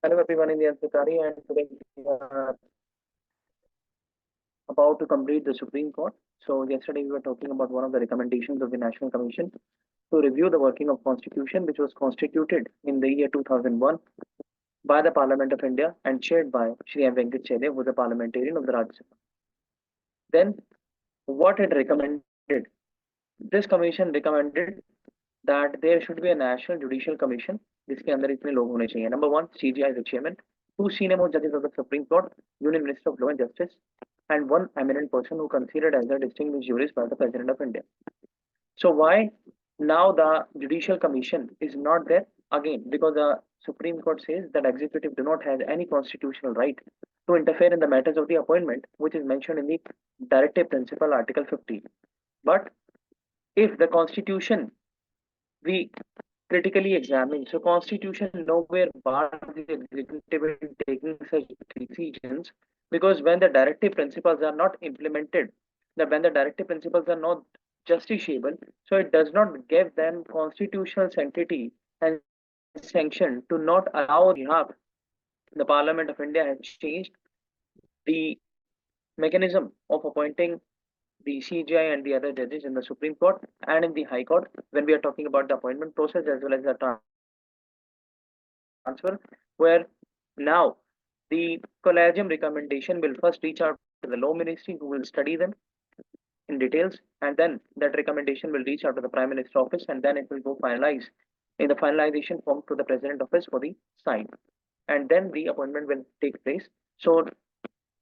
Hello everyone in the Ansakari, and today we are about to complete the Supreme Court. So yesterday we were talking about one of the recommendations of the National Commission to review the working of Constitution, which was constituted in the year 2001 by the Parliament of India and chaired by Shri M. Venkat Chede, who was a parliamentarian of the Rajya Sabha. Then what it recommended? This commission recommended that there should be a National Judicial Commission जिसके अंदर इतने लोग होने चाहिए. Number one, CJI is the chairman, two senior most judges of the Supreme Court, Union Minister of Law and Justice, and one eminent person who considered as a distinguished jurist by the President of India. So why now the Judicial Commission is not there? Again, because the Supreme Court says that executive do not have any constitutional right to interfere in the matters of the appointment, which is mentioned in the Directive Principle, Article 50. But if the Constitution we critically examine, so Constitution nowhere bars the executive in taking such decisions, because when the directive principles are not implemented, that when the directive principles are not justiciable, so it does not give them constitutional sanctity and sanction to not allow behalf. The Parliament of India has changed the mechanism of appointing the CJI and the other judges in the Supreme Court and in the High Court when we are talking about the appointment process as well as the transfer, where now the collegium recommendation will first reach out to the Law Ministry, who will study them in details, and then that recommendation will reach out to the Prime Minister office, and then it will go finalize in the finalization form to the President office for the sign, and then the appointment will take place. So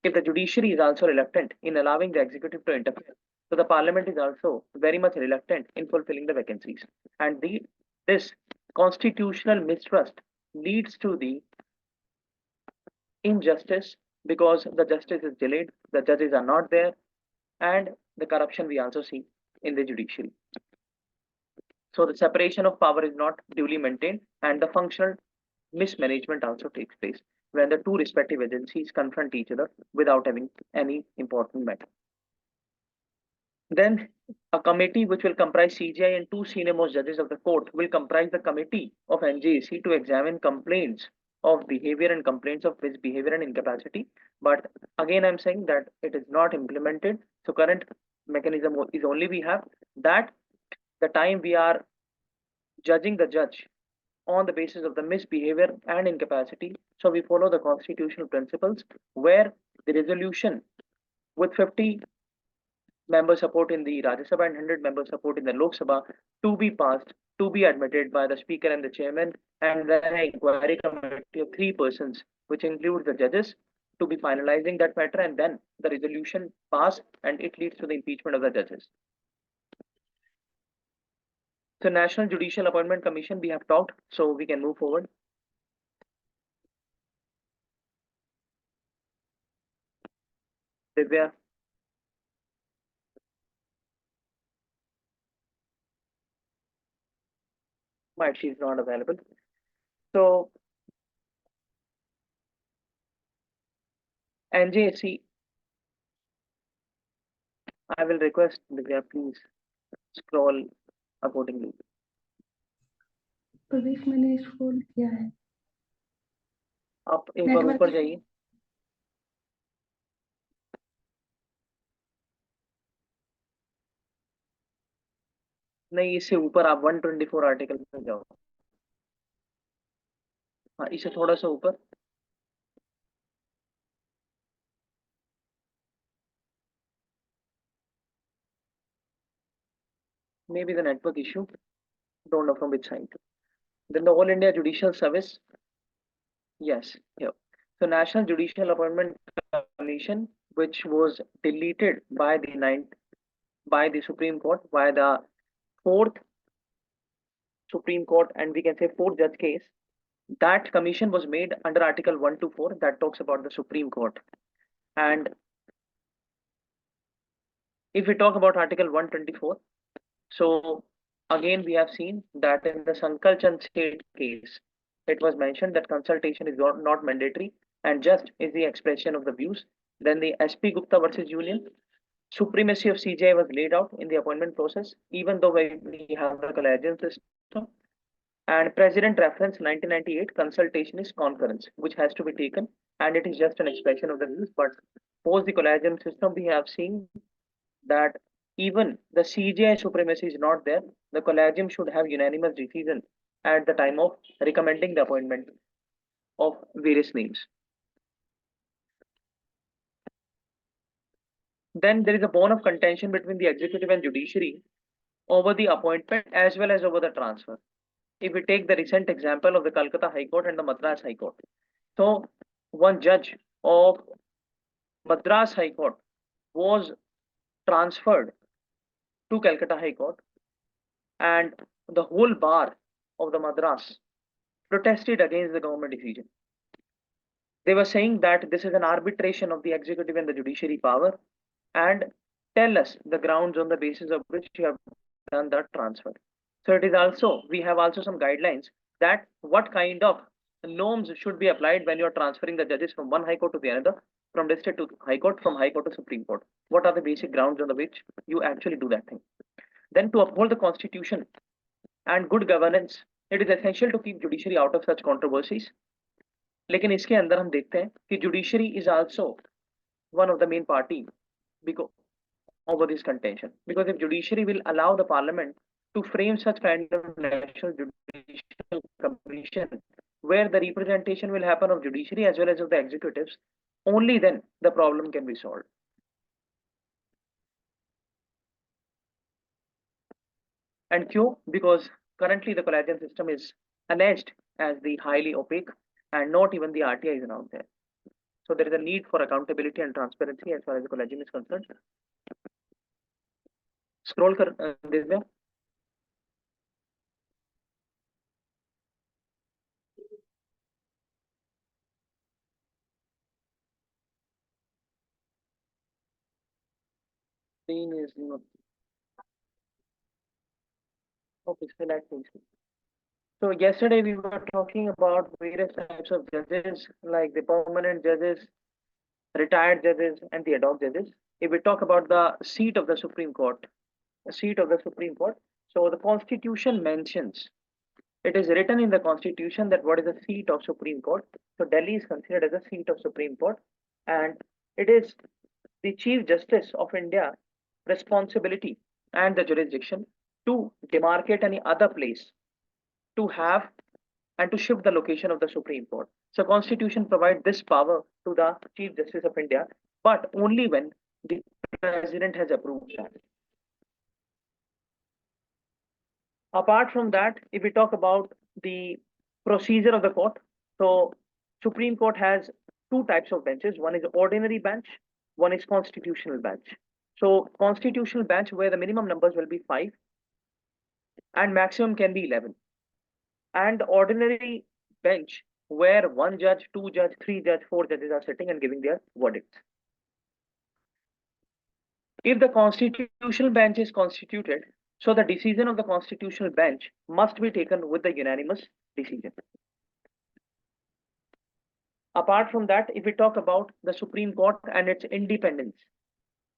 if the judiciary is also reluctant in allowing the executive to interfere, so the parliament is also very much reluctant in fulfilling the vacancies. And this constitutional mistrust leads to the injustice, because the justice is delayed, the judges are not there, and the corruption we also see in the judiciary. So the separation of power is not duly maintained, and the functional mismanagement also takes place when the two respective agencies confront each other without having any important matter. Then a committee which will comprise CJI and two senior most judges of the court will comprise the committee of NJAC to examine complaints of behavior and complaints of misbehavior and incapacity. But again, I'm saying that it is not implemented. So current mechanism is only we have that the time we are judging the judge on the basis of the misbehavior and incapacity. So we follow the constitutional principles where the resolution with 50 member support in the Rajya Sabha and 100 member support in the Lok Sabha to be passed, to be admitted by the Speaker and the Chairman, and then an inquiry committee of 3 persons, which includes the judges, to be finalizing that matter, and then the resolution pass and it leads to the impeachment of the judges. So National Judicial Appointment Commission, we have talked, so we can move forward. Divya. Might she's not available. So NJC, I will request Divya, please scroll accordingly. Pradeep मैंने scroll किया है. आप एक बार ऊपर जाइए. नहीं, इससे ऊपर आप 124 आर्टिकल में जाओ. हाँ, इसे थोड़ा सा ऊपर. Maybe the network issue. Don't know from which side. Then the All India Judicial Service. Yes, here. So National Judicial Appointment Commission, which was deleted by the Supreme Court, by the 4th Supreme Court, and we can say 4th judge case. That commission was made under Article 124 that talks about the Supreme Court. And if we talk about Article 124, so again we have seen that in the Sankal Chand State case, it was mentioned that consultation is not mandatory and just is the expression of the views. Then the SP Gupta versus Union, supremacy of CJI was laid out in the appointment process, even though we have the collegial system. And President reference 1998 consultation is concurrence, which has to be taken, and it is just an expression of the views. But post the collegium system, we have seen that even the CJI supremacy is not there. The collegium should have unanimous decision at the time of recommending the appointment of various names. Then there is a bone of contention between the executive and judiciary over the appointment as well as over the transfer. If we take the recent example of the Calcutta High Court and the Madras High Court, so one judge of Madras High Court was transferred to Calcutta High Court, and the whole bar of the Madras protested against the government decision. They were saying that this is an arbitration of the executive and the judiciary power, and tell us the grounds on the basis of which you have done that transfer. So it is also, we have also some guidelines that what kind of norms should be applied when you are transferring the judges from one high court to the another, from district to high court, from high court to Supreme Court. What are the basic grounds on the which you actually do that thing? Then to uphold the constitution and good governance, it is essential to keep judiciary out of such controversies. लेकिन इसके अंदर हम देखते हैं कि judiciary is also one of the main party because over this contention. Because if judiciary will allow the parliament to frame such kind of national judicial commission where the representation will happen of judiciary as well as of the executives, only then the problem can be solved. And Q, because currently the collegium system is alleged as the highly opaque and not even the RTI is announced there. So there is a need for accountability and transparency as far as the collegium is concerned. Scroll this way. Screen is not. Okay, select please. So yesterday we were talking about various types of judges, like the permanent judges, retired judges, and the ad hoc judges. If we talk about the seat of the Supreme Court, so the Constitution mentions, it is written in the Constitution that what is the seat of Supreme Court. So Delhi is considered as a seat of Supreme Court, and it is the Chief Justice of India responsibility and the jurisdiction to demarcate any other place to have and to shift the location of the Supreme Court. So Constitution provides this power to the Chief Justice of India, but only when the President has approved that. Apart from that, if we talk about the procedure of the court, so Supreme Court has two types of benches. One is ordinary bench, one is constitutional bench. So constitutional bench where the minimum numbers will be 5 and maximum can be 11. And ordinary bench where 1 judge, 2 judge, 3 judge, 4 judges are sitting and giving their verdicts. If the constitutional bench is constituted, so the decision of the constitutional bench must be taken with the unanimous decision. Apart from that, if we talk about the Supreme Court and its independence,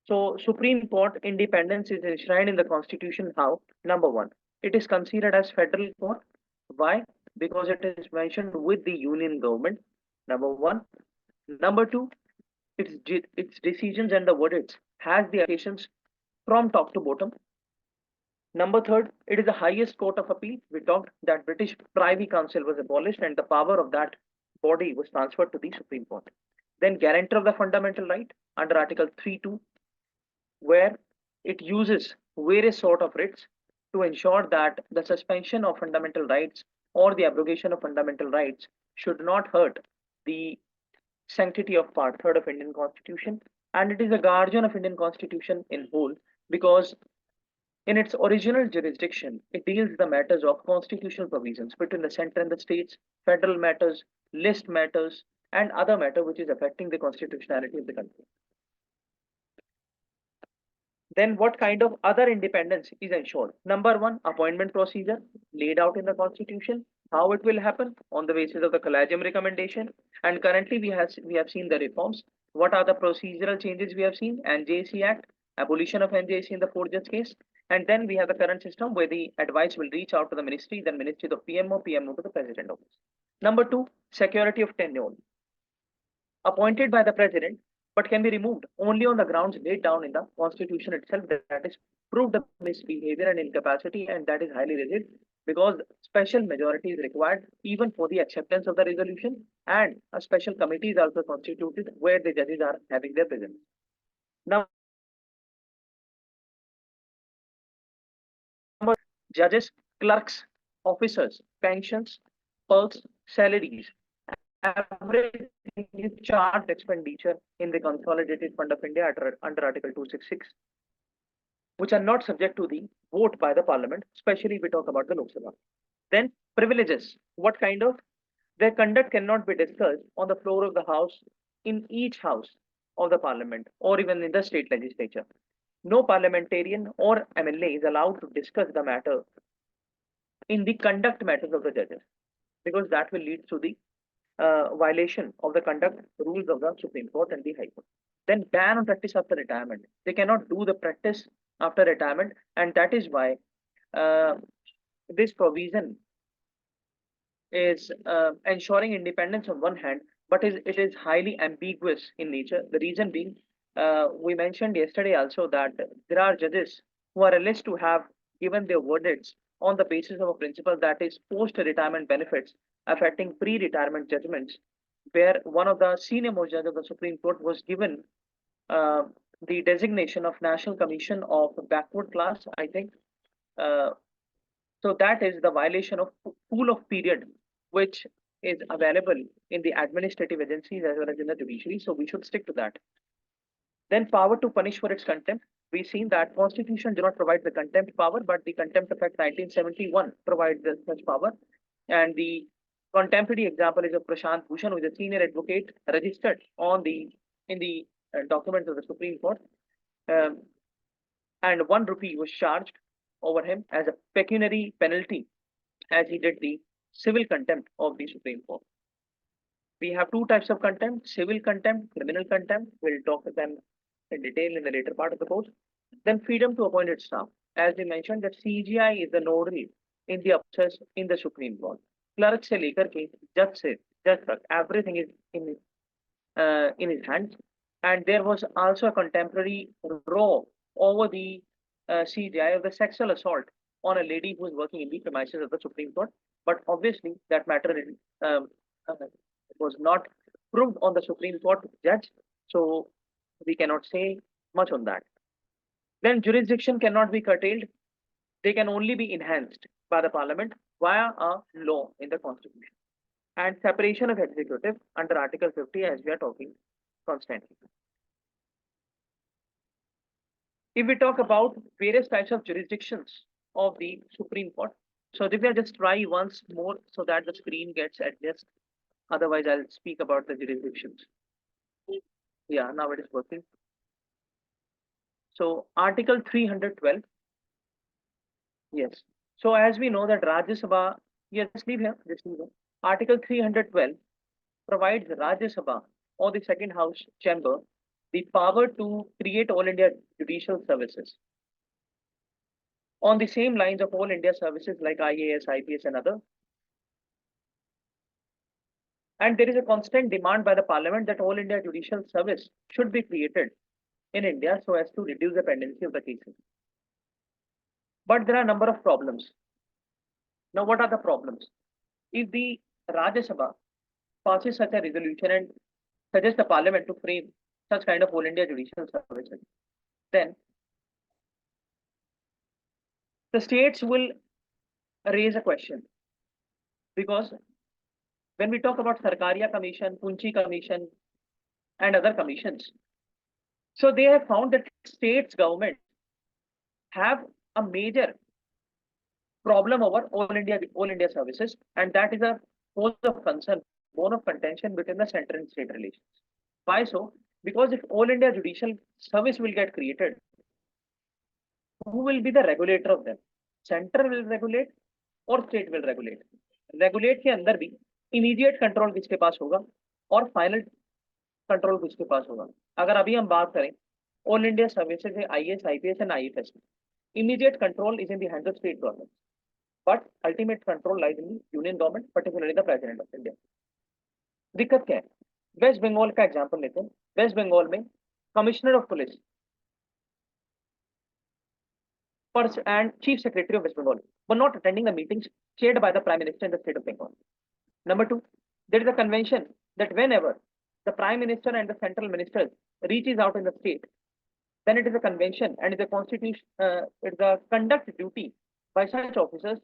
so Supreme Court independence is enshrined in the Constitution. How? Number 1, it is considered as federal court. Why? Because it is mentioned with the union government. Number 1. Number 2, its decisions and the verdicts has the applications from top to bottom. Number 3, it is the highest court of appeal. We talked that British Privy Council was abolished and the power of that body was transferred to the Supreme Court. Then guarantor of the fundamental right under Article 3(2), where it uses various sort of writs to ensure that the suspension of fundamental rights or the abrogation of fundamental rights should not hurt the sanctity of Part 3 of Indian Constitution. And it is a guardian of Indian Constitution in whole, because in its original jurisdiction, it deals the matters of constitutional provisions between the center and the states, federal matters, list matters, and other matter which is affecting the constitutionality of the country. Then what kind of other independence is ensured? Number 1, appointment procedure laid out in the Constitution. How it will happen? On the basis of the collegium recommendation. And currently we have seen the reforms. What are the procedural changes we have seen? NJC Act, abolition of NJC in the 4 judge case, And then we have the current system where the advice will reach out to the ministry, then ministry to PMO, PMO to the president office. Number two, security of tenure. Appointed by the president, but can be removed only on the grounds laid down in the constitution itself, that is proved the misbehavior and incapacity, and that is highly rigid because special majority is required even for the acceptance of the resolution, and a special committee is also constituted where the judges are having their presence. Now, judges, clerks, officers, pensions, perks, salaries, everything is charged expenditure in the Consolidated Fund of India under Article 266, which are not subject to the vote by the Parliament, especially if we talk about the Lok Sabha. Then privileges. What kind of? Their conduct cannot be discussed on the floor of the House, in each house of the Parliament, or even in the state legislature. No parliamentarian or MLA is allowed to discuss the matter in the conduct matters of the judges, because that will lead to the violation of the conduct rules of the Supreme Court and the High Court. Then ban on practice after retirement. They cannot do the practice after retirement, and that is why this provision is ensuring independence on one hand, but it is highly ambiguous in nature. The reason being, we mentioned yesterday also that there are judges who are alleged to have given their verdicts on the basis of a principle that is post-retirement benefits affecting pre-retirement judgments, where one of the senior most judges of the Supreme Court was given the designation of National Commission of Backward Class, I think. So that is the violation of pool of period, which is available in the administrative agencies as well as in the judiciary. So we should stick to that. Then power to punish for its contempt. We've seen that Constitution do not provide the contempt power, but the Contempt Act 1971 provides such power. And the contemporary example is of Prashant Bhushan, who is a senior advocate registered in the documents of the Supreme Court. And 1 rupee was charged over him as a pecuniary penalty, as he did the civil contempt of the Supreme Court. We have two types of contempt: civil contempt, criminal contempt. We'll talk about them in detail in the later part of the course. Then freedom to appoint its staff. As we mentioned, that CGI is the nodal in the process in the Supreme Court. Clerk se lekar ke judge tak, everything is in his hands. And there was also a contemporary law over the CGI of the sexual assault on a lady who was working in the premises of the Supreme Court. But obviously, that matter was not proved on the Supreme Court judge, so we cannot say much on that. Then jurisdiction cannot be curtailed. They can only be enhanced by the Parliament via a law in the Constitution. And separation of executive under Article 50, as we are talking constantly. If we talk about various types of jurisdictions of the Supreme Court, so Divya, just try once more so that the screen gets adjusted. Otherwise, I'll speak about the jurisdictions. Yeah, now it is working. So Article 312. Yes. So as we know that Rajya Sabha, yes, just leave here. Article 312 provides Rajya Sabha or the second house chamber the power to create All India judicial services on the same lines of All India services like IAS, IPS and other. And there is a constant demand by the Parliament that All India judicial service should be created in India so as to reduce the pendency of the cases. But there are a number of problems. Now, what are the problems? If the Rajya Sabha passes such a resolution and suggests the Parliament to frame such kind of All India judicial services, then the states will raise a question, because when we talk about Sarkaria Commission, Punchi Commission, and other commissions, so they have found that states government have a major problem over All India services, and that is a cause of concern, bone of contention between the center and state relations. Why so? Because if All India judicial service will get created, who will be the regulator of them? Center will regulate or state will regulate? Regulate के अंदर भी immediate control किसके पास होगा और final control किसके पास होगा? अगर अभी हम बात करें All India services है IAS, IPS and IFS, Immediate control is in the hands of state government, but ultimate control lies in the union government, particularly the President of India. दिक्कत क्या है? वेस्ट बंगाल का एग्जांपल लेते हैं। Waste Bengal में commissioner of police and chief secretary of West Bengal were not attending the meetings chaired by the Prime Minister in the state of Bengal. Number two, there is a convention that whenever the Prime Minister and the central ministers reaches out in the state, then it is a convention and it's a constitution, it's a conduct duty by such officers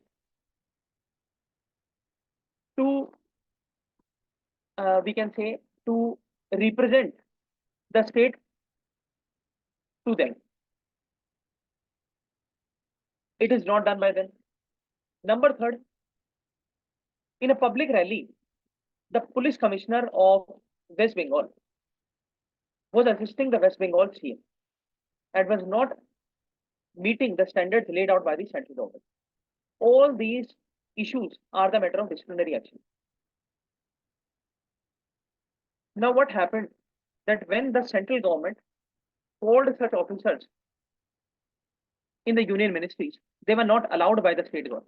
to, we can say, to represent the state to them. It is not done by them. Number third, in a public rally, the police commissioner of West Bengal was assisting the West Bengal CM and was not meeting the standards laid out by the central government. All these issues are the matter of disciplinary action. Now, what happened that when the central government called such officers in the union ministries, they were not allowed by the state government.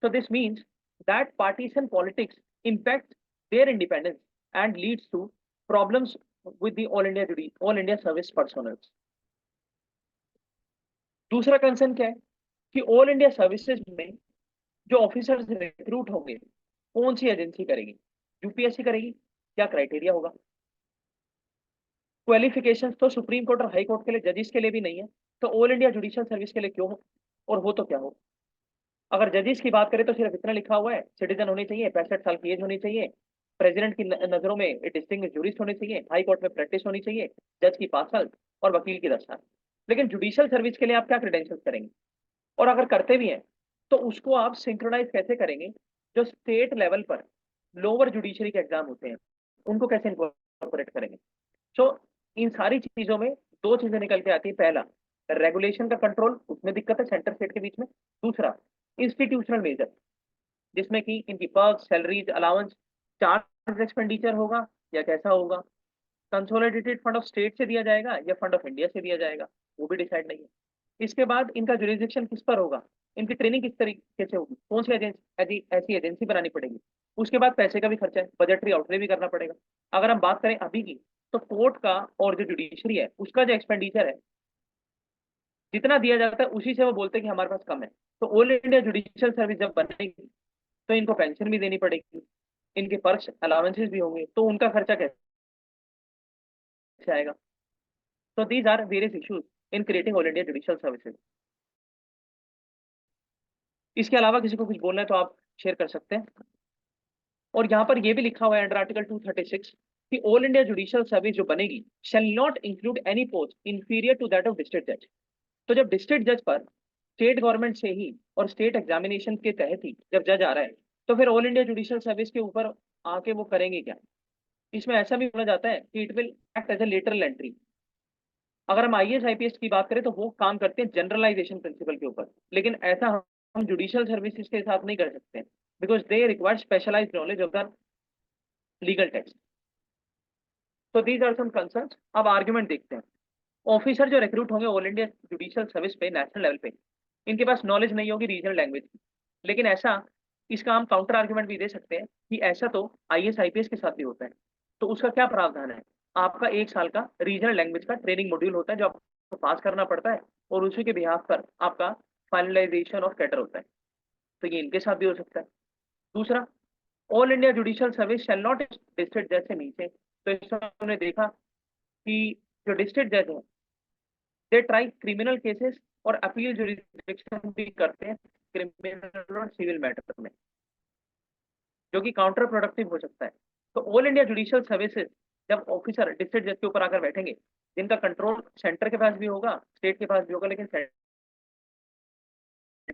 So this means that partisan politics impacts their independence and leads to problems with the all India service personnel. दूसरा concern क्या है कि all India services में जो officers recruit होंगे कौन सी agency करेगी? UPSC करेगी? क्या क्राइटेरिया होगा? क्वालिफिकेशंस तो सुप्रीम कोर्ट और हाई कोर्ट के लिए, जजेस के लिए भी नहीं है, तो ऑल इंडिया जुडिशियल सर्विस के लिए क्यों हो? और हो तो क्या हो? अगर जजेस की बात करें तो सिर्फ इतना लिखा हुआ है, सिटीजन होनी चाहिए, 65 साल की एज होनी चाहिए, प्रेसिडेंट की नजरों में डिस्टिंग्विश्ड जूरिस्ट होने चाहिए, हाई कोर्ट में प्रैक्टिस होनी चाहिए, जज की 5 साल और वकील की 10 साल। लेकिन जुडिशियल सर्विस के लिए आप क्या क्रेडेंशियल्स करेंगे? और अगर करते भी हैं तो उसको आप सिंक्रोनाइज कैसे करेंगे? जो स्टेट लेवल पर लोअर जुडिशरी के एग्जाम होते हैं उनको कैसे इनकॉर्पोरेट करेंगे? सो इन सारी चीजों में दो चीजें निकल के आती है। पहला, रेगुलेशन का कंट्रोल, उसमें दिक्कत है सेंटर स्टेट के बीच में। दूसरा, इंस्टीट्यूशनल मेजर, जिसमें कि इनकी perk, salaries, allowance, charge expenditure होगा या कैसा होगा, कंसोलिडेटेड फंड ऑफ स्टेट से दिया जाएगा या फंड ऑफ इंडिया से दिया जाएगा, वो भी डिसाइड नहीं है। इसके बाद इनका जुरिसडिक्शन किस पर होगा, इनकी ट्रेनिंग किस तरीके से होगी, कौन सी ऐसी एजेंसी बनानी पड़ेगी। उसके बाद पैसे का भी खर्चा है, बजटरी आउटले भी करना पड़ेगा। अगर हम बात करें अभी की, तो कोर्ट का और जो जुडिशरी है उसका जो एक्सपेंडिचर है, जितना दिया जाता है उसी से वो बोलते हैं कि हमारे पास कम है। तो ऑल इंडिया जुडिशियल सर्विस जब बनेगी तो इनको पेंशन भी देनी पड़ेगी, इनके पर्क्स अलाउंसेस भी होंगे, तो उनका खर्चा कैसे आएगा? तो these are various issues in creating all India judicial services. इसके अलावा किसी को कुछ बोलना है तो आप शेयर कर सकते हैं। और यहाँ पर ये भी लिखा हुआ है अंडर आर्टिकल 236 कि ऑल इंडिया जुडिशियल सर्विस जो बनेगी shall not include any post inferior to that of district जज। तो जब डिस्ट्रिक्ट जज पर स्टेट गवर्नमेंट से ही और स्टेट एग्जामिनेशन के तहत ही जब जज आ रहा है, तो फिर ऑल इंडिया जुडिशियल सर्विस के ऊपर आके वो करेंगे क्या? इसमें ऐसा भी बोला जाता है कि it will act as a lateral entry. अगर हम आईएएस आईपीएस की बात करें तो वो काम करते हैं जनरलाइजेशन प्रिंसिपल के ऊपर, लेकिन ऐसा हम जुडिशियल सर्विसेज के साथ नहीं कर सकते हैं, because they require specialised knowledge of the legal text. तो दीज आर सम कंसर्न्स। अब आर्ग्यूमेंट देखते हैं। ऑफिसर जो रिक्रूट होंगे ऑल इंडिया जुडिशियल सर्विस पे नेशनल लेवल पे, इनके पास नॉलेज नहीं होगी रीजनल लैंग्वेज की। लेकिन ऐसा, इसका हम काउंटर आर्ग्यूमेंट भी दे सकते हैं कि ऐसा तो आईएएस आईपीएस के साथ भी होता है। तो उसका क्या प्रावधान है? आपका 1 साल का रीजनल लैंग्वेज का ट्रेनिंग मॉड्यूल होता है जो आपको पास करना पड़ता है, और उसी के बिहाफ पर आपका फाइनलाइजेशन ऑफ कैडर होता है। तो ये इनके साथ भी हो सकता है। दूसरा, all India judicial service shall not district जज से नीचे। तो इसमें हमने देखा कि जो डिस्ट्रिक्ट जज है दे ट्राई क्रिमिनल केसेस और अपील जुरिसडिक्शन भी करते हैं क्रिमिनल और सिविल मैटर में, जो कि काउंटर प्रोडक्टिव हो सकता है। तो ऑल इंडिया जुडिशियल सर्विसेज जब ऑफिसर डिस्ट्रिक्ट जज के ऊपर आकर बैठेंगे, जिनका कंट्रोल सेंटर के पास भी होगा, स्टेट के पास भी होगा, लेकिन सेंटर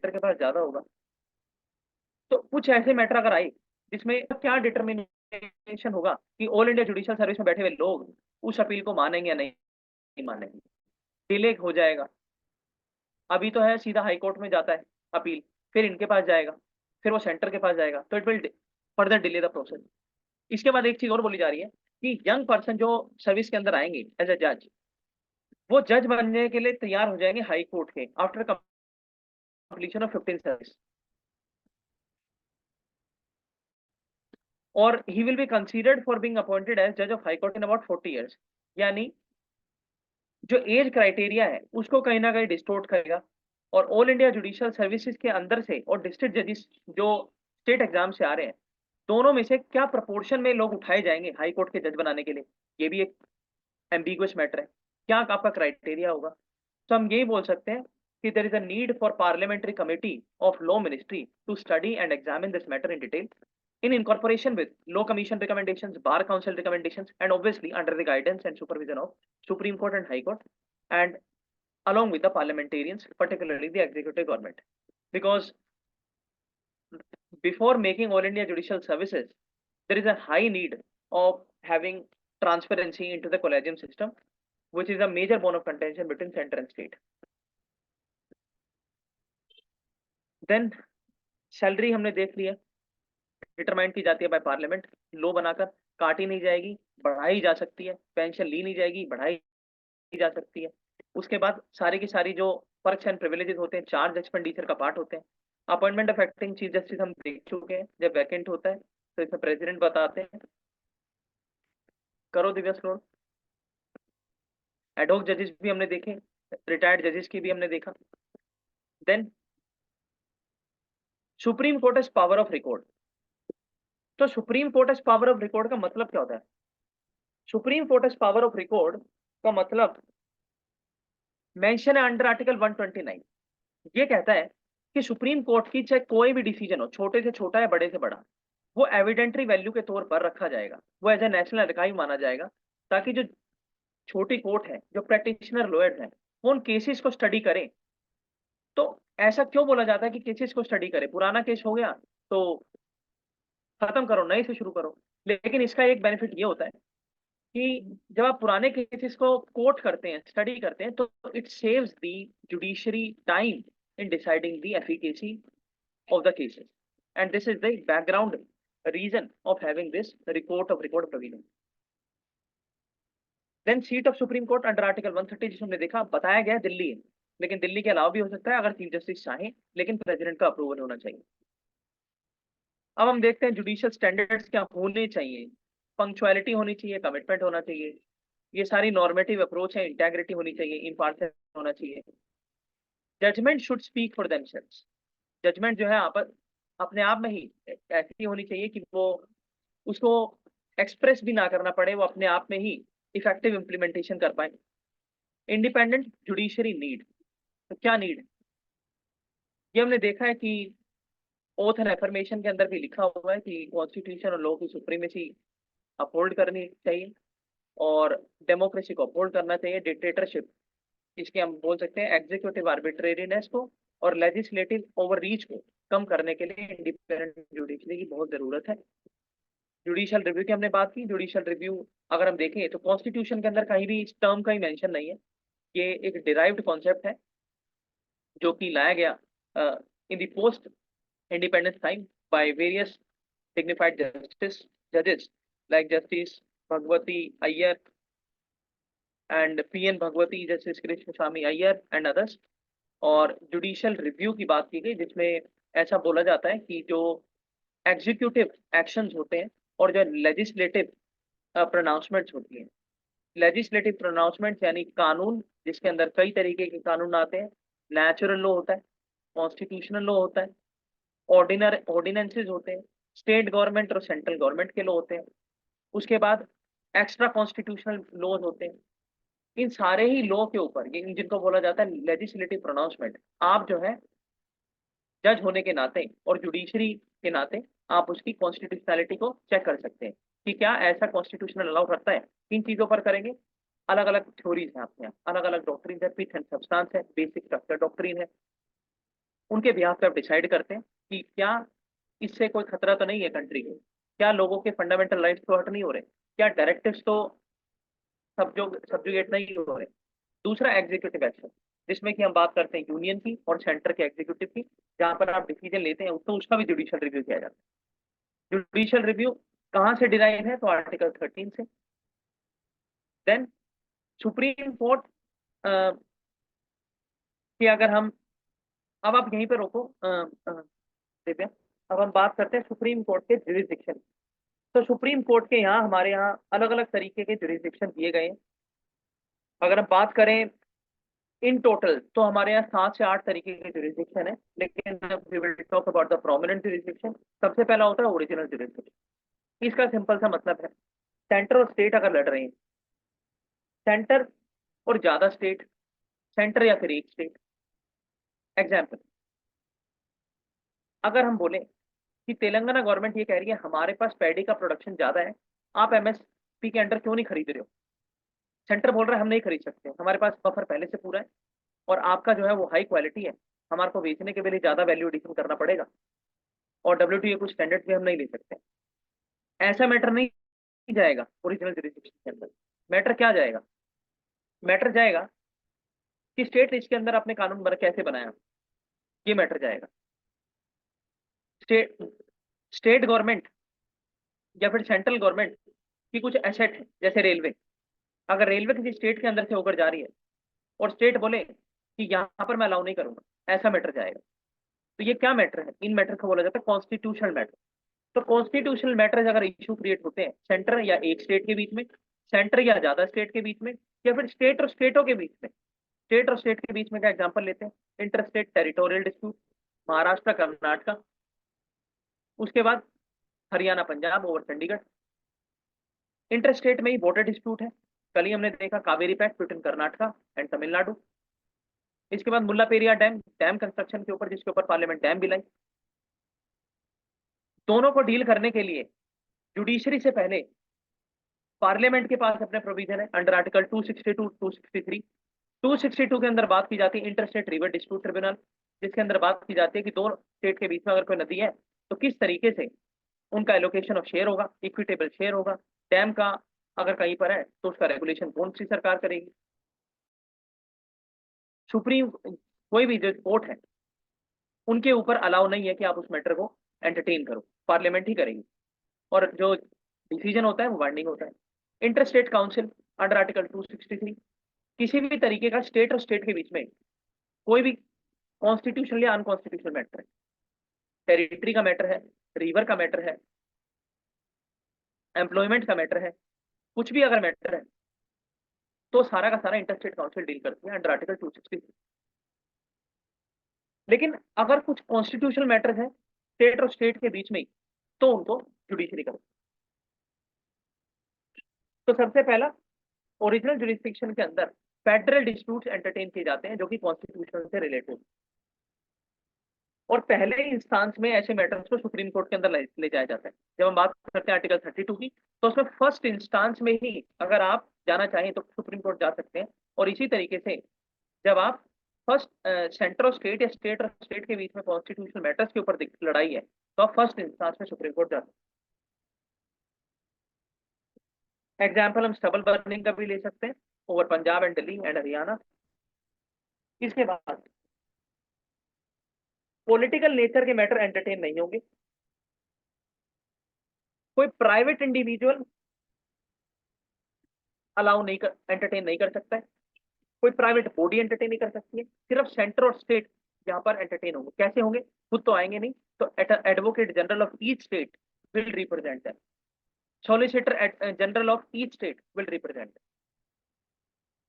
के पास ज्यादा होगा। तो कुछ ऐसे मैटर अगर आए जिसमें क्या डिटर्मिनेशन होगा कि ऑल इंडिया जुडिशियल सर्विस में बैठे हुए लोग उस अपील को मानेंगे या नहीं मानेंगे, डिले हो जाएगा। अभी तो है सीधा हाई कोर्ट में जाता है अपील, फिर इनके पास जाएगा, फिर वो सेंटर के पास जाएगा, तो it will further delay the process. इसके बाद एक चीज और बोली जा रही है कि यंग पर्सन जो सर्विस के अंदर आएंगे एज ए जज, वो जज बनने के लिए तैयार हो जाएंगे हाई कोर्ट के आफ्टर कंप्लीशन ऑफ 15 सर्विस, और he will be considered for being appointed as जज of high court in about 40 years. यानी जो एज क्राइटेरिया है उसको कहीं ना कहीं डिस्टोर्ट करेगा, और ऑल इंडिया जुडिशियल सर्विसेज के अंदर से और डिस्ट्रिक्ट जजेस जो स्टेट एग्जाम से आ रहे हैं, दोनों में से क्या प्रपोर्शन में लोग उठाए जाएंगे हाई कोर्ट के जज बनाने के लिए, ये भी एक एम्बिगुअस मैटर है। क्या आपका क्राइटेरिया होगा? तो हम यही बोल सकते हैं कि there is a need for parliamentary committee of law ministry to study and examine this matter in detail in incorporation with law commission recommendations, bar council recommendations, and obviously under the guidance and supervision of Supreme Court and High Court, and along with the parliamentarians, particularly the executive government. Because before making all India judicial services, there is a high need of having transparency into the collegium system, which is a major bone of contention between center and state. Then salary हमने देख लिया, determine की जाती है by parliament, लो बनाकर, काटी नहीं जाएगी, बढ़ाई जा सकती है, पेंशन ली नहीं जाएगी, बढ़ाई जा सकती है। उसके बाद सारी की सारी जो पर्क्स एंड प्रिविलेजेस होते हैं चार्ज एक्सपेंडिचर का पार्ट होते हैं। Appointment of acting chief justice हम देख चुके हैं, जब वैकेंट होता है तो इसमें प्रेसिडेंट बताते हैं। करो दिव्या स्लोड। एडहॉक जजेस भी हमने देखे, रिटायर्ड जजेस की भी हमने देखा। Then supreme court is power of record. तो supreme court is power of record का मतलब क्या होता है? Supreme court is power of record का मतलब मेंशन है अंडर आर्टिकल 129। ये कहता है कि सुप्रीम कोर्ट की चाहे कोई भी डिसीजन हो, छोटे से छोटा या बड़े से बड़ा, वो एविडेंटरी वैल्यू के तौर पर रखा जाएगा, वो एज ए नेशनल आर्काइव माना जाएगा, ताकि जो छोटी कोर्ट है, जो प्रैक्टिशनर लॉयर्स हैं, वो उन केसेस को स्टडी करें। तो ऐसा क्यों बोला जाता है कि केसेस को स्टडी करें? पुराना केस हो गया तो खत्म करो, नए से शुरू करो। लेकिन इसका एक बेनिफिट ये होता है कि जब आप पुराने केसेस को कोट करते हैं, स्टडी करते हैं, तो it saves the judiciary time in deciding the efficacy of the cases, and this is the background reason of having this record provision. Then seat of Supreme Court under Article 130 जिसमें हमने देखा, बताया गया दिल्ली है, लेकिन दिल्ली के अलावा भी हो सकता है अगर चीफ जस्टिस चाहे, लेकिन प्रेसिडेंट का अप्रूवल होना चाहिए। अब हम देखते हैं जुडिशियल स्टैंडर्ड्स क्या होने चाहिए। पंक्चुअलिटी होनी चाहिए, कमिटमेंट होना चाहिए, ये सारी नॉर्मेटिव अप्रोच है, इंटेग्रिटी होनी चाहिए, इम्पार्शियल होना चाहिए। Judgment should speak for themselves. Judgment जो है अपने आप में ही ऐसी होनी चाहिए कि वो उसको एक्सप्रेस भी ना करना पड़े, वो अपने आप में ही इफेक्टिव इंप्लीमेंटेशन कर पाए। इंडिपेंडेंट जुडिशरी नीड, तो क्या नीड है? ये हमने देखा है कि ओथ एंड एफर्मेशन के अंदर भी लिखा हुआ है कि कॉन्स्टिट्यूशन और लॉ की सुप्रीमेसी अपहोल्ड करनी चाहिए और डेमोक्रेसी को अपहोल्ड करना चाहिए। डिक्टेटरशिप, इसके हम बोल सकते हैं एग्जीक्यूटिव आर्बिट्रेरीनेस को और लेजिस्लेटिव ओवररीच को कम करने के लिए इंडिपेंडेंट जुडिशरी की बहुत जरूरत है। जुडिशियल रिव्यू की हमने बात की। जुडिशियल रिव्यू अगर हम देखें तो कॉन्स्टिट्यूशन के अंदर कहीं भी इस टर्म का ही मेंशन नहीं है। ये एक डिराइव्ड कॉन्सेप्ट है जो कि लाया गया in the post independence time by various dignified जजेस like justice Bhagwati Iyer and P N Bhagwati, justice Krishna Swami Iyer and others. और जुडिशियल रिव्यू की बात की गई जिसमें ऐसा बोला जाता है कि जो एग्जीक्यूटिव एक्शंस होते हैं और जो लेजिस्लेटिव प्रोनाउंसमेंट्स होती हैं, लेजिस्लेटिव प्रोनाउंसमेंट्स यानी कानून जिसके अंदर कई तरीके के कानून आते हैं, नेचुरल लॉ होता है, कॉन्स्टिट्यूशनल लॉ होता है, ऑर्डिनेंसेस होते हैं, स्टेट गवर्नमेंट और सेंट्रल गवर्नमेंट के लॉ होते हैं, उसके बाद एक्स्ट्रा कॉन्स्टिट्यूशनल लॉज होते हैं। इन सारे ही लॉ के ऊपर जिनको बोला जाता है लेजिस्लेटिव प्रोनाउंसमेंट, आप जो है जज होने के नाते और जुडिशरी के नाते आप उसकी कॉन्स्टिट्यूशनैलिटी को चेक कर सकते हैं कि क्या ऐसा कॉन्स्टिट्यूशनल अलाउ करता है। किन चीजों पर करेंगे? अलग अलग थ्योरीज हैं आपके यहाँ, अलग अलग डॉक्ट्रिन है, पिथ एंड सब्सटेंस है, बेसिक स्ट्रक्चर डॉक्ट्रिन है। उनके बिहाफ पे आप डिसाइड करते हैं कि क्या इससे कोई खतरा तो नहीं है कंट्री को, क्या लोगों के फंडामेंटल राइट्स तो हर्ट नहीं हो रहे, क्या डायरेक्टिव्स तो सब्जुगेट नहीं हो रहे। दूसरा एग्जीक्यूटिव एक्शन, जिसमें कि हम बात करते हैं यूनियन की और सेंटर के एग्जीक्यूटिव की, जहां पर आप डिसीजन लेते हैं तो उसका भी जुडिशियल रिव्यू किया जाता है। जुडिशियल रिव्यू कहां से डिराइव है? तो आर्टिकल 13 से। देन सुप्रीम कोर्ट कि अगर हम, अब आप यहीं पे रोको दिव्या, अब हम बात करते हैं सुप्रीम कोर्ट के जुरिस्डिक्शन। तो सुप्रीम कोर्ट के यहाँ, हमारे यहाँ अलग अलग तरीके के जुरिस्डिक्शन दिए गए हैं। अगर हम बात करें इन टोटल, तो हमारे यहाँ 7 से 8 तरीके के जुरिस्डिक्शन है, लेकिन we will talk about the prominent jurisdiction. सबसे पहला होता है ओरिजिनल जुरिस्डिक्शन। इसका सिंपल सा मतलब है, सेंटर और स्टेट अगर लड़ रहे हैं, सेंटर और ज्यादा स्टेट, सेंटर या फिर एक स्टेट। एग्जाम्पल, अगर हम बोले कि तेलंगाना गवर्नमेंट ये कह रही है हमारे पास पैडी का प्रोडक्शन ज्यादा है, आप एमएसपी के अंडर क्यों नहीं खरीद रहे हो? सेंटर बोल रहा है हम नहीं खरीद सकते, हमारे पास बफर पहले से पूरा है और आपका जो है वो हाई क्वालिटी है, हमारे को बेचने के लिए ज्यादा वैल्यू एडिशन करना पड़ेगा और डब्ल्यूटीओ कुछ स्टैंडर्ड भी हम नहीं ले सकते। ऐसा मैटर नहीं जाएगा ओरिजिनल जुरिस्डिक्शन के अंदर। मैटर क्या जाएगा? मैटर जाएगा कि स्टेट इसके अंदर अपने कानून कैसे बनाया, ये मैटर जाएगा। स्टेट स्टेट गवर्नमेंट या फिर सेंट्रल गवर्नमेंट की कुछ एसेट है, जैसे रेलवे, अगर रेलवे किसी स्टेट के अंदर से होकर जा रही है और स्टेट बोले कि यहाँ पर मैं अलाउ नहीं करूंगा, ऐसा मैटर जाएगा। तो ये क्या मैटर है? इन मैटर को बोला जाता है कॉन्स्टिट्यूशनल मैटर। तो कॉन्स्टिट्यूशनल मैटर्स अगर इशू क्रिएट होते हैं सेंटर या एक स्टेट के बीच में, सेंटर या ज्यादा स्टेट के बीच में, या फिर स्टेट और स्टेटों के बीच में, स्टेट और स्टेट के बीच में का एग्जांपल लेते हैं, inter state territorial dispute, Maharashtra Karnataka, उसके बाद Haryana Punjab over Chandigarh. Inter state में ही बॉर्डर डिस्प्यूट है, कल ही हमने देखा Kaveri pact between Karnataka and Tamil Nadu. इसके बाद Mulla Periyar dam, dam construction के ऊपर, जिसके ऊपर पार्लियामेंट डैम भी लाई। दोनों को डील करने के लिए जुडिशरी से पहले पार्लियामेंट के पास अपने प्रोविजन है अंडर आर्टिकल 262, 263। 262 के अंदर बात की जाती है inter state river dispute tribunal, जिसके अंदर बात की जाती है कि दो स्टेट के बीच में अगर कोई नदी है तो किस तरीके से उनका एलोकेशन ऑफ शेयर होगा, इक्विटेबल शेयर होगा। डैम का अगर कहीं पर है तो उसका रेगुलेशन कौन सी सरकार करेगी। सुप्रीम कोई भी जो कोर्ट है उनके ऊपर अलाउ नहीं है कि आप उस मैटर को एंटरटेन करो, पार्लियामेंट ही करेगी और जो डिसीजन होता है वो बाइंडिंग होता है। Inter state council under article 263, किसी भी तरीके का स्टेट और स्टेट के बीच में कोई भी कॉन्स्टिट्यूशनल या अनकॉन्स्टिट्यूशनल मैटर है, टेरिटरी का मैटर है, रिवर का मैटर है, एम्प्लॉयमेंट का मैटर है, कुछ भी अगर मैटर है तो सारा का सारा इंटर स्टेट काउंसिल डील करती है अंडर आर्टिकल 263। लेकिन अगर कुछ कॉन्स्टिट्यूशनल मैटर्स है स्टेट और स्टेट के बीच में ही, तो उनको जुडिशरी करो। तो सबसे पहला, ओरिजिनल जुरिस्डिक्शन के अंदर फेडरल डिस्प्यूट्स एंटरटेन किए जाते हैं जो कि कॉन्स्टिट्यूशन से रिलेटेड, और पहले इंस्टांस में ऐसे मैटर्स को सुप्रीम कोर्ट के अंदर ले जाया जाता है। जब हम बात करते हैं आर्टिकल 32 की, तो उसमें फर्स्ट इंस्टांस में ही अगर आप जाना चाहें तो सुप्रीम कोर्ट जा सकते हैं। और इसी तरीके से जब आप फर्स्ट सेंटर ऑफ स्टेट या स्टेट और स्टेट के बीच में कॉन्स्टिट्यूशनल मैटर्स के ऊपर लड़ाई है तो आप फर्स्ट इंस्टांस में सुप्रीम कोर्ट जा सकते हैं। एग्जाम्पल हम स्टबल बर्निंग का भी ले सकते हैं over Punjab and Delhi and Haryana. इसके बाद पॉलिटिकल नेचर के मैटर एंटरटेन नहीं होंगे, कोई प्राइवेट इंडिविजुअल अलाउ नहीं कर, एंटरटेन नहीं कर सकता है, कोई प्राइवेट बॉडी एंटरटेन नहीं कर सकती है, सिर्फ सेंटर और स्टेट यहाँ पर एंटरटेन होंगे। कैसे होंगे? खुद तो आएंगे नहीं, तो advocate general of each state will represent them, solicitor general of each state will represent.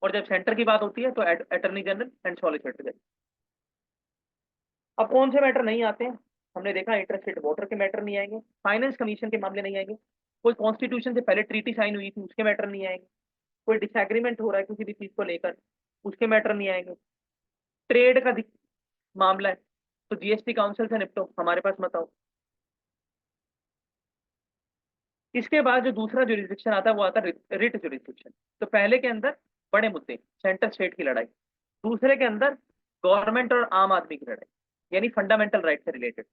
और जब सेंटर की बात होती है तो attorney general and solicitor general. अब कौन से मैटर नहीं आते हैं? हमने देखा इंटर स्टेट बॉर्डर के मैटर नहीं आएंगे, फाइनेंस कमीशन के मामले नहीं आएंगे, कोई कॉन्स्टिट्यूशन से पहले ट्रीटी साइन हुई थी उसके मैटर नहीं आएंगे, कोई डिसएग्रीमेंट हो रहा है किसी भी चीज को लेकर उसके मैटर नहीं आएंगे, ट्रेड का मामला है तो जीएसटी काउंसिल से निपटो, हमारे पास मत आओ। इसके बाद जो दूसरा जुरिस्डिक्शन आता है वो आता है रिट जुरिस्डिक्शन। तो पहले के अंदर बड़े मुद्दे, सेंटर स्टेट की लड़ाई, दूसरे के अंदर गवर्नमेंट और आम आदमी की लड़ाई, यानी फंडामेंटल राइट से रिलेटेड।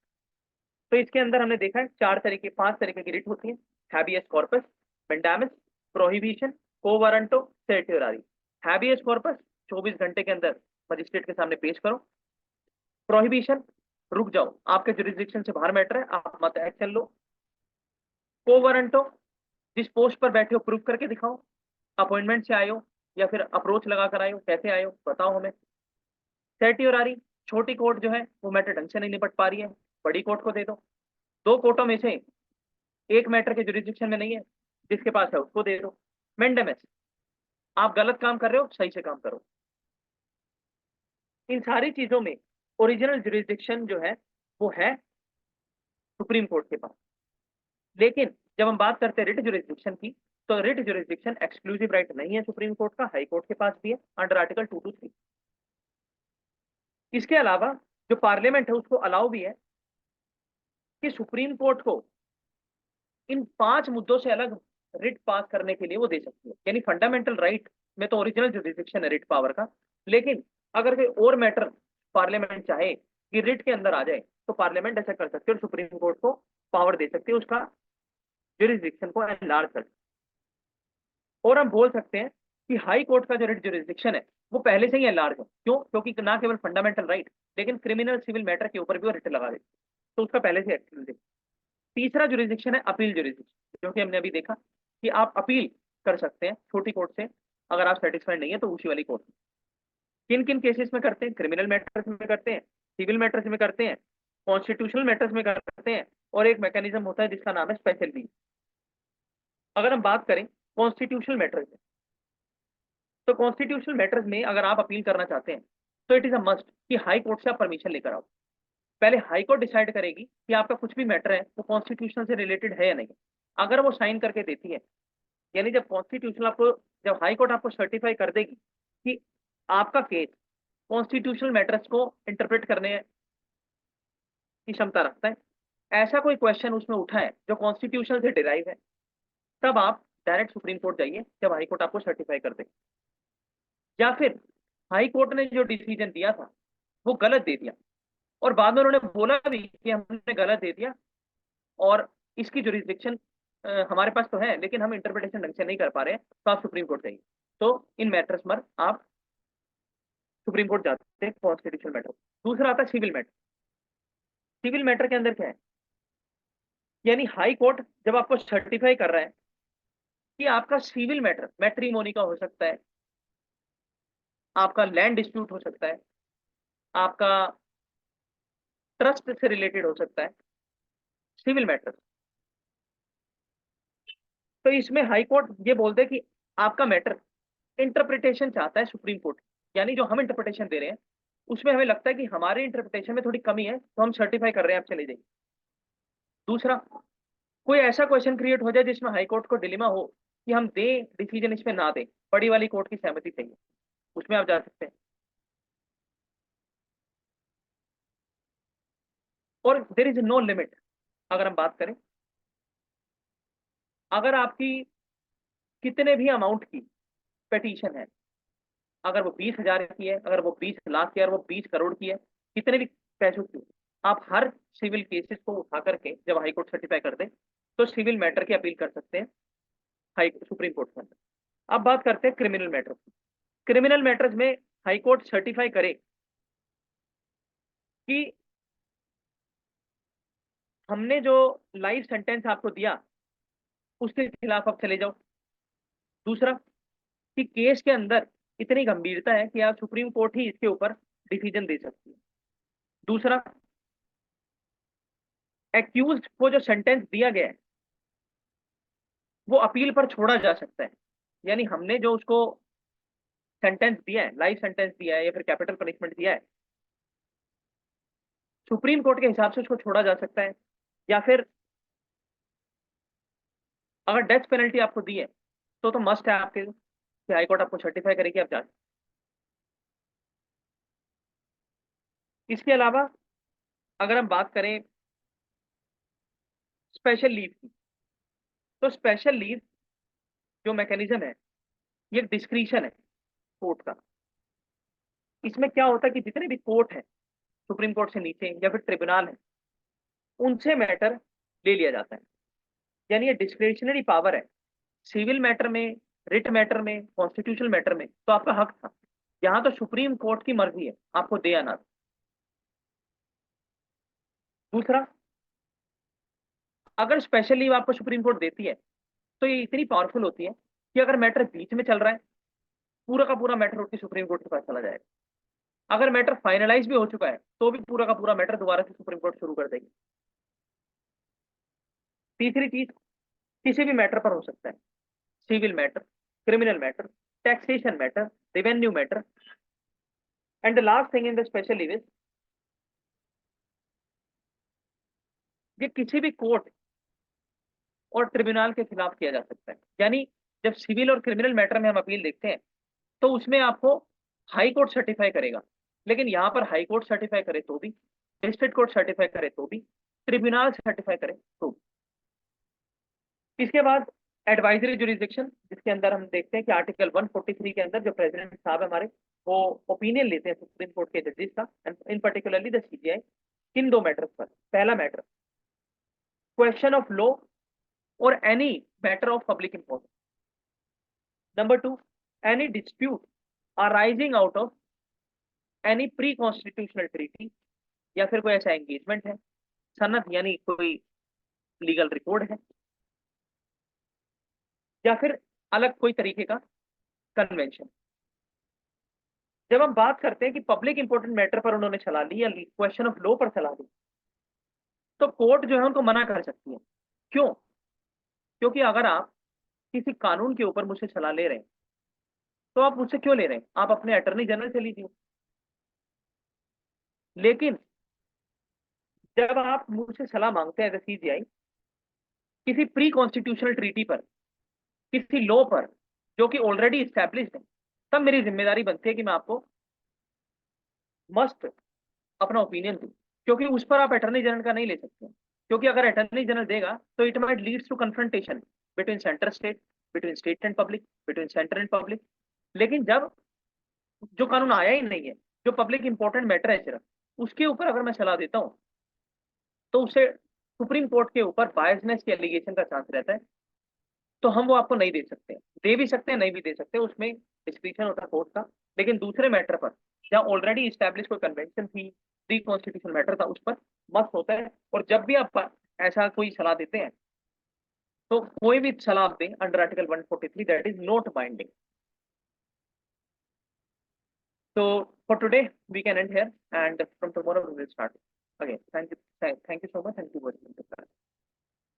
तो इसके अंदर हमने देखा है 5 तरीके की रिट होती है, habeas corpus, mandamus, prohibition, quo warranto, certiorari. Habeas corpus 24 घंटे के अंदर मजिस्ट्रेट के सामने पेश करो। प्रोहिबिशन, रुक जाओ, आपके जुरिस्डिक्शन से बाहर मैटर है, आप मत एक्शन लो। को वारंटो, जिस पोस्ट पर बैठे हो प्रूव करके दिखाओ, अपॉइंटमेंट से आए हो, या फिर अप्रोच लगा कर आए हो, कैसे आए हो बताओ हमें। सेटियोरारी, छोटी कोर्ट जो है वो मैटर ढंग से नहीं निपट पा रही है, बड़ी कोर्ट को दे दो। दो कोर्टों में से एक मैटर के जुरिस्डिक्शन में नहीं है, जिसके पास है उसको दे दो। मेंडेमेस, आप गलत काम कर रहे हो, सही से काम करो। इन सारी चीजों में ओरिजिनल जुरिस्डिक्शन जो है वो है सुप्रीम कोर्ट के पास। लेकिन जब हम बात करते हैं रिट जुरिस्डिक्शन की, तो रिट जुरिस्डिक्शन एक्सक्लूसिव राइट नहीं है सुप्रीम कोर्ट का, हाई कोर्ट के पास भी है अंडर आर्टिकल 223। इसके अलावा जो पार्लियामेंट है उसको अलाउ भी है कि सुप्रीम कोर्ट को इन 5 मुद्दों से अलग रिट पास करने के लिए वो दे सकती है। यानी फंडामेंटल राइट में तो ओरिजिनल जुरिस्डिक्शन है रिट पावर का, लेकिन अगर कोई और मैटर पार्लियामेंट चाहे कि रिट के अंदर आ जाए, तो पार्लियामेंट ऐसा कर सकती है और सुप्रीम कोर्ट को पावर दे सकती है उसका जुरिस्डिक्शन को एनलार्ज कर। और हम बोल सकते हैं कि हाई कोर्ट का जो रिट जुरिस्डिक्शन है वो पहले से ही एनलार्ज है। क्यों? क्योंकि ना केवल फंडामेंटल राइट, लेकिन क्रिमिनल सिविल मैटर के ऊपर भी वो रिट लगा देती है, तो उसका पहले से एक्सक्लूसिव। तीसरा जुरिस्डिक्शन है अपील जुरिस्डिक्शन, जो कि हमने अभी देखा कि आप अपील कर सकते हैं छोटी कोर्ट से, अगर आप सेटिस्फाइड नहीं है तो ऊंची वाली कोर्ट में। किन किन केसेस में करते हैं? क्रिमिनल मैटर्स में करते हैं, सिविल मैटर्स में करते हैं, कॉन्स्टिट्यूशनल मैटर्स में करते हैं, और एक मैकेनिज्म होता है जिसका नाम है स्पेशल लीव। अगर हम बात करें कॉन्स्टिट्यूशनल मैटर्स में, तो कॉन्स्टिट्यूशनल मैटर्स में अगर आप अपील करना चाहते हैं तो इट इज अ मस्ट कि हाई कोर्ट से आप परमिशन लेकर आओ। पहले हाई कोर्ट डिसाइड करेगी कि आपका कुछ भी मैटर है वो कॉन्स्टिट्यूशन से रिलेटेड है या नहीं। अगर वो साइन करके देती है, यानी जब कॉन्स्टिट्यूशनल आपको, जब हाई कोर्ट आपको सर्टिफाई कर देगी कि आपका केस कॉन्स्टिट्यूशनल मैटर्स को इंटरप्रेट करने की क्षमता रखता है, ऐसा कोई क्वेश्चन उसमें उठा है जो कॉन्स्टिट्यूशन से डिराइव है, तब आप डायरेक्ट सुप्रीम कोर्ट जाइए जब हाई कोर्ट आपको सर्टिफाई कर दे। या फिर हाई कोर्ट ने जो डिसीजन दिया था वो गलत दे दिया, और बाद में उन्होंने बोला भी कि हमने गलत दे दिया और इसकी जुरिस्डिक्शन हमारे पास तो है लेकिन हम इंटरप्रिटेशन ढंग से नहीं कर पा रहे हैं, तो आप सुप्रीम कोर्ट जाइए। तो इन मैटर्स पर आप सुप्रीम कोर्ट जाते हैं कॉन्स्टिट्यूशनल मैटर। दूसरा आता है सिविल मैटर। सिविल मैटर के अंदर क्या है? यानी हाई कोर्ट जब आपको सर्टिफाई कर रहा है कि आपका सिविल मैटर मैट्रिमोनी का हो सकता है, आपका लैंड डिस्प्यूट हो सकता है, आपका ट्रस्ट से रिलेटेड हो सकता है, सिविल मैटर, तो इसमें हाई कोर्ट ये बोलते हैं कि आपका मैटर इंटरप्रिटेशन चाहता है सुप्रीम कोर्ट, यानी जो हम इंटरप्रिटेशन दे रहे हैं उसमें हमें लगता है कि हमारे इंटरप्रिटेशन में थोड़ी कमी है, तो हम सर्टिफाई कर रहे हैं, आप चले जाइए। दूसरा, कोई ऐसा क्वेश्चन क्रिएट हो जाए जिसमें हाई कोर्ट को डिलेमा हो कि हम दें डिसीजन इसमें ना दें, बड़ी वाली कोर्ट की सहमति चाहिए, उसमें आप जा सकते हैं। और देर इज नो लिमिट। अगर हम बात करें, अगर आपकी कितने भी अमाउंट की पिटीशन है, अगर वो 20,000 की है, अगर वो 20 लाख की है, अगर वो 20 करोड़ की है, कितने भी पैसों की, आप हर सिविल केसेस को उठा करके जब हाई कोर्ट सर्टिफाई कर दे तो सिविल मैटर की अपील कर सकते हैं हाई सुप्रीम कोर्ट के अंदर। अब बात करते हैं क्रिमिनल मैटर। क्रिमिनल मैटर्स में हाई कोर्ट सर्टिफाई करे कि हमने जो लाइफ सेंटेंस आपको दिया उसके खिलाफ आप चले जाओ। दूसरा, कि केस के अंदर इतनी गंभीरता है कि आप सुप्रीम कोर्ट ही इसके ऊपर डिसीजन दे सकती है। दूसरा, एक्यूज्ड को जो सेंटेंस दिया गया है वो अपील पर छोड़ा जा सकता है, यानी हमने जो उसको सेंटेंस दिया है, लाइफ सेंटेंस दिया है या फिर कैपिटल पनिशमेंट दिया है, सुप्रीम कोर्ट के हिसाब से उसको छोड़ा जा सकता है। या फिर अगर डेथ पेनल्टी आपको दी है तो मस्ट है आपके कि हाई कोर्ट आपको सर्टिफाई करेगी, आप जा सकते हैं। इसके अलावा अगर हम बात करें स्पेशल लीव की, तो स्पेशल लीव जो मैकेनिज्म है ये डिस्क्रिशन है कोर्ट का। इसमें क्या होता है कि जितने भी कोर्ट है सुप्रीम कोर्ट से नीचे या फिर ट्रिब्यूनल है, उनसे मैटर ले लिया जाता है, यानी ये डिस्क्रिशनरी पावर है। सिविल मैटर में, रिट मैटर में, कॉन्स्टिट्यूशनल मैटर में तो आपका हक था, यहाँ तो सुप्रीम कोर्ट की मर्जी है आपको दे या ना दे। दूसरा, अगर स्पेशल लीव आपको सुप्रीम कोर्ट देती है तो ये इतनी पावरफुल होती है कि अगर मैटर बीच में चल रहा है पूरा का पूरा मैटर उठ के सुप्रीम कोर्ट के पास चला जाएगा। अगर मैटर फाइनलाइज भी हो चुका है तो भी पूरा का पूरा मैटर दोबारा से सुप्रीम कोर्ट शुरू कर देगी। तीसरी चीज, किसी भी मैटर पर हो सकता है, civil matter, criminal matter, taxation matter, revenue matter, and the last thing in the special leave, ये किसी भी कोर्ट और ट्रिब्यूनल के खिलाफ किया जा सकता है। यानी जब सिविल और क्रिमिनल मैटर में हम अपील देखते हैं तो उसमें आपको हाई कोर्ट सर्टिफाई करेगा, लेकिन यहाँ पर हाई कोर्ट सर्टिफाई करे तो भी, डिस्ट्रिक्ट कोर्ट सर्टिफाई करे तो भी, ट्रिब्यूनल सर्टिफाई करे तो भी। इसके बाद एडवाइजरी जुरिस्डिक्शन, जिसके अंदर हम देखते हैं कि आर्टिकल 143 के अंदर जो प्रेसिडेंट साहब हमारे वो ओपिनियन लेते हैं सुप्रीम कोर्ट के जजेस का, इन पर्टिकुलरली द सीजीआई, किन दो मैटर्स पर। पहला मैटर, क्वेश्चन ऑफ लॉ और any matter of public importance. Number two, any dispute arising out of any pre constitutional treaty, या फिर कोई ऐसा एंगेजमेंट है, सनद यानी कोई लीगल रिकॉर्ड है, या फिर अलग कोई तरीके का कन्वेंशन। जब हम बात करते हैं कि पब्लिक इंपॉर्टेंट मैटर पर उन्होंने चला ली या क्वेश्चन ऑफ लॉ पर चला ली, तो कोर्ट जो है उनको मना कर सकती है। क्यों? क्योंकि अगर आप किसी कानून के ऊपर मुझसे सलाह ले रहे हैं तो आप मुझसे क्यों ले रहे हैं, आप अपने अटर्नी जनरल से लीजिए। लेकिन जब आप मुझसे सलाह मांगते हैं एज ए सीजीआई किसी प्री कॉन्स्टिट्यूशनल ट्रीटी पर, किसी लॉ पर जो कि ऑलरेडी स्टैब्लिश्ड है, तब मेरी जिम्मेदारी बनती है कि मैं आपको मस्ट अपना ओपिनियन दूं। क्योंकि उस पर आप अटर्नी जनरल का नहीं ले सकते, क्योंकि अगर अटर्नी जनरल देगा तो it might leads to confrontation between centre state, between state and public, between centre and public. लेकिन जब जो कानून आया ही नहीं है, जो पब्लिक इंपॉर्टेंट मैटर है सिर्फ, उसके ऊपर अगर मैं सलाह देता हूँ तो उससे सुप्रीम कोर्ट के ऊपर बायसनेस के एलिगेशन का चांस रहता है। तो हम वो आपको नहीं दे सकते, दे भी सकते हैं नहीं भी दे सकते, उसमें डिस्क्रिप्शन होता है कोर्ट का। लेकिन दूसरे मैटर पर जहाँ ऑलरेडी स्टैब्लिश कोई कन्वेंशन थी, प्री कॉन्स्टिट्यूशन मैटर था, उस पर मस्त होता है। और जब भी आप ऐसा कोई सलाह देते हैं तो कोई भी सलाह आप दें under article 143, that is not binding. So for today, we can end here, and from tomorrow we will start again. Thank you so much, and keep watching the class.